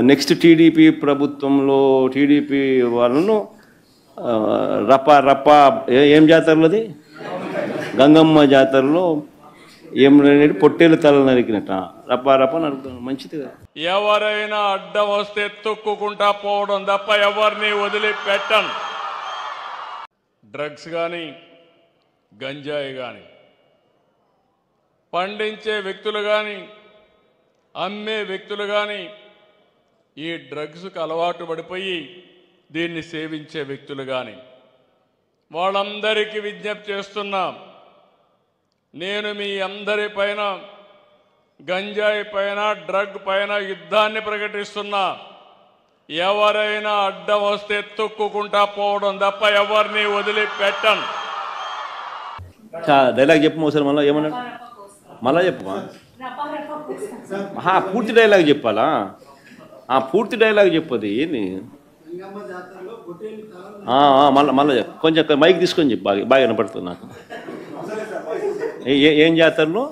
Next TDP ప్రభుత్వంలో TDP వాళ్ళను రప ఏం జాతరలోది గంగమ్మ జాతరలో ఏం పొట్టేలు తల నరికినట్ట రప నరుకుతాను మంచిది కదా. ఎవరైనా అడ్డం వస్తే తొక్కుకుంటా పోవడం తప్ప ఎవరిని వదిలిపెట్టను. డ్రగ్స్ కానీ గంజాయి కానీ పండించే వ్యక్తులు కానీ అమ్మే వ్యక్తులు కానీ ఈ డ్రగ్స్కు అలవాటు పడిపోయి దీన్ని సేవించే వ్యక్తులు కానీ వాళ్ళందరికీ విజ్ఞప్తి చేస్తున్నాం. నేను మీ అందరి పైన గంజాయి పైన డ్రగ్ పైన యుద్ధాన్ని ప్రకటిస్తున్నా. ఎవరైనా అడ్డం వస్తే తొక్కుకుంటా పోవడం తప్ప ఎవరిని వదిలిపెట్టను. డైలాగ్ చెప్పు సార్, మళ్ళీ ఏమన్నాడు మళ్ళా చెప్పు. పూర్తి డైలాగ్ చెప్పాలా? పూర్తి డైలాగ్ చెప్పది ఏంది? మళ్ళీ చెప్పు, కొంచెం మైక్ తీసుకొని చెప్పు, బాగా వినపడుతుంది నాకు. ఏం జాతరలో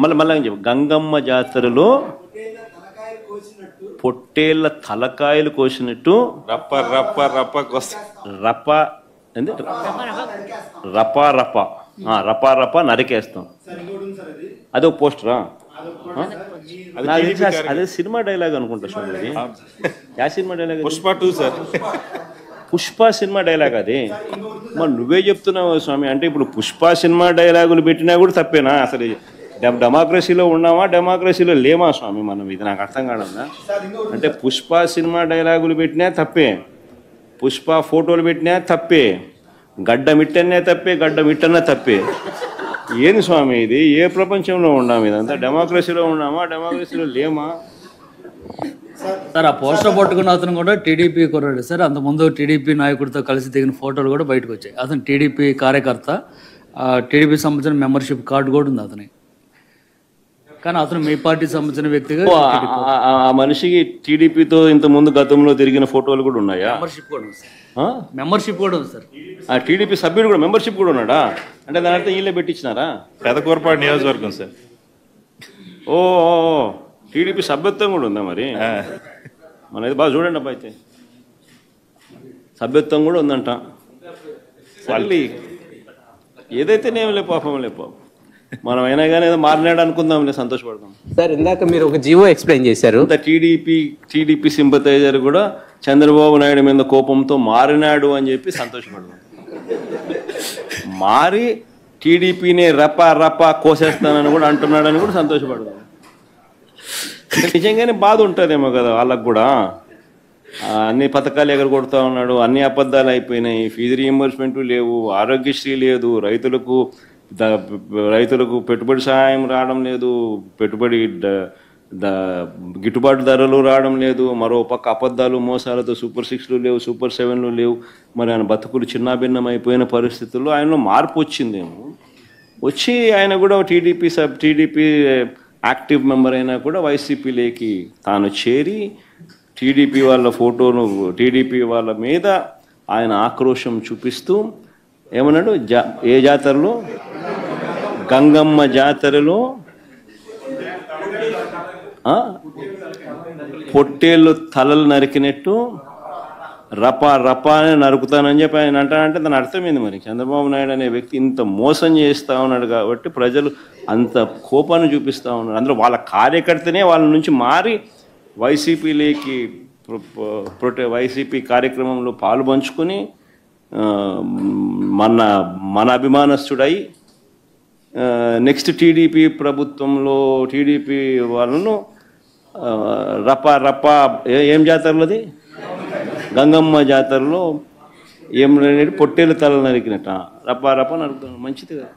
మళ్ళీ చెప్పు. గంగమ్మ జాతరలో పొట్టేళ్ల తలకాయలు కోసినట్టు రప నరికేస్తాం. అదే పోస్టరా? అదే సినిమా డైలాగ్ అనుకుంటా స్వామి. యా cinema dialogue? Pushpa 2 sir. Pushpa cinema dialogue అది. మరి నువ్వే చెప్తున్నావు స్వామి. అంటే ఇప్పుడు పుష్ప సినిమా డైలాగులు పెట్టినా కూడా తప్పేనా? అసలు డెమోక్రసీలో ఉన్నామా డెమోక్రసీలో లేమా స్వామి మనం? ఇది నాకు అర్థం కావడంలా. అంటే పుష్ప సినిమా డైలాగులు పెట్టినా తప్పే, పుష్ప ఫోటోలు పెట్టినా తప్పే, గడ్డ మిట్టనే తప్పే, గడ్డ మిట్టనే తప్పే. ఏంది స్వామి ఇది? ఏ ప్రపంచంలో ఉన్నాము? ఇదంతా డెమోక్రసీలో ఉన్నామా డెమోక్రసీలో లేమా? సార్ ఆ పోస్టర్ పట్టుకున్న అతను కూడా టీడీపీ కుర్రాడు సార్. అంతకుముందు టీడీపీ నాయకుడితో కలిసి దిగిన ఫోటోలు కూడా బయటకు వచ్చాయి. అతను టీడీపీ కార్యకర్త, టీడీపీ సంబంధించిన మెంబర్షిప్ కార్డు కూడా ఉంది అతని. కానీ అతను మీ పార్టీకి సంబంధించిన వ్యక్తిగా ఆ మనిషికి టీడీపీతో ఇంత ముందు గతంలో తిరిగిన ఫోటోలు కూడా ఉన్నాయా? మెంబర్షిప్ కూడా ఉంది సార్. మెంబర్షిప్ కూడా ఉంది సార్. ఆ టీడీపీ సభ్యుడు కూడా మెంబర్షిప్ కూడా ఉన్నాడా? అంటే దాని అర్థం వీళ్ళే పెట్టించినారా? పెదకూరపాడు నియోజకవర్గం సార్. ఓ టీడీపీ సభ్యత్వం కూడా ఉందా మరి? మన బాగా చూడండి అబ్బా. అయితే సభ్యత్వం కూడా ఉందంట. మళ్ళీ ఏదైతేనేం లే పాపం లే పాపం. మనం అయినా కానీ ఏదో మారినాడు అనుకుందాంలే, సంతోషపడదాం. సార్ ఇందాక మీరు ఒక జీవో ఎక్స్ప్లెయిన్ చేశారు. టీడీపీ సింపథైజర్ కూడా చంద్రబాబు నాయుడు మీద కోపంతో మారినాడు అని చెప్పి సంతోషపడదాం. మారి టీడీపీని రప కోసేస్తానని కూడా అంటున్నాడని కూడా సంతోషపడదాం. నిజంగానే బాధ ఉంటుందేమో కదా వాళ్ళకు కూడా. అన్ని పథకాలు ఎగరగొడతా ఉన్నాడు, అన్ని అబద్ధాలు అయిపోయినాయి, ఫీజు రీయింబర్స్మెంట్ లేవు, ఆరోగ్యశ్రీ లేదు, రైతులకు పెట్టుబడి సహాయం రావడం లేదు, పెట్టుబడి గిట్టుబాటు ధరలు రావడం లేదు, మరో పక్క అబద్ధాలు మోసాలతో సూపర్ 6లు లేవు, సూపర్ 7లు లేవు. మరి ఆయన బతుకులు చిన్నాభిన్నం అయిపోయిన పరిస్థితుల్లో ఆయనలో మార్పు వచ్చిందేమో. వచ్చి ఆయన కూడా టీడీపీ యాక్టివ్ మెంబర్ అయినా కూడా వైసీపీలోకి తాను చేరి టీడీపీ వాళ్ళ ఫోటోను టీడీపీ వాళ్ళ మీద ఆయన ఆక్రోశం చూపిస్తూ ఏమన్నాడు? ఏ జాతరలో? గంగమ్మ జాతరలో పొట్టేళ్ళు తలలు నరికినట్టు రప అని నరుకుతానని చెప్పి ఆయన అంటానంటే దాని అర్థమైంది. మరి చంద్రబాబు నాయుడు అనే వ్యక్తి ఇంత మోసం చేస్తూ ఉన్నాడు కాబట్టి ప్రజలు అంత కోపాన్ని చూపిస్తూ ఉన్నారు. అందులో వాళ్ళ కార్యకర్తనే వాళ్ళ నుంచి మారి వైసీపీలోకి వైసీపీ కార్యక్రమంలో పాలు పంచుకొని మన అభిమానస్తుడై నెక్స్ట్ టీడీపీ ప్రభుత్వంలో టీడీపీ వాళ్ళను రప ఏం జాతరలోది గంగమ్మ జాతరలో ఏం పొట్టేలు తల నరికినట్ట రప నరుకుతాను మంచిది కదా.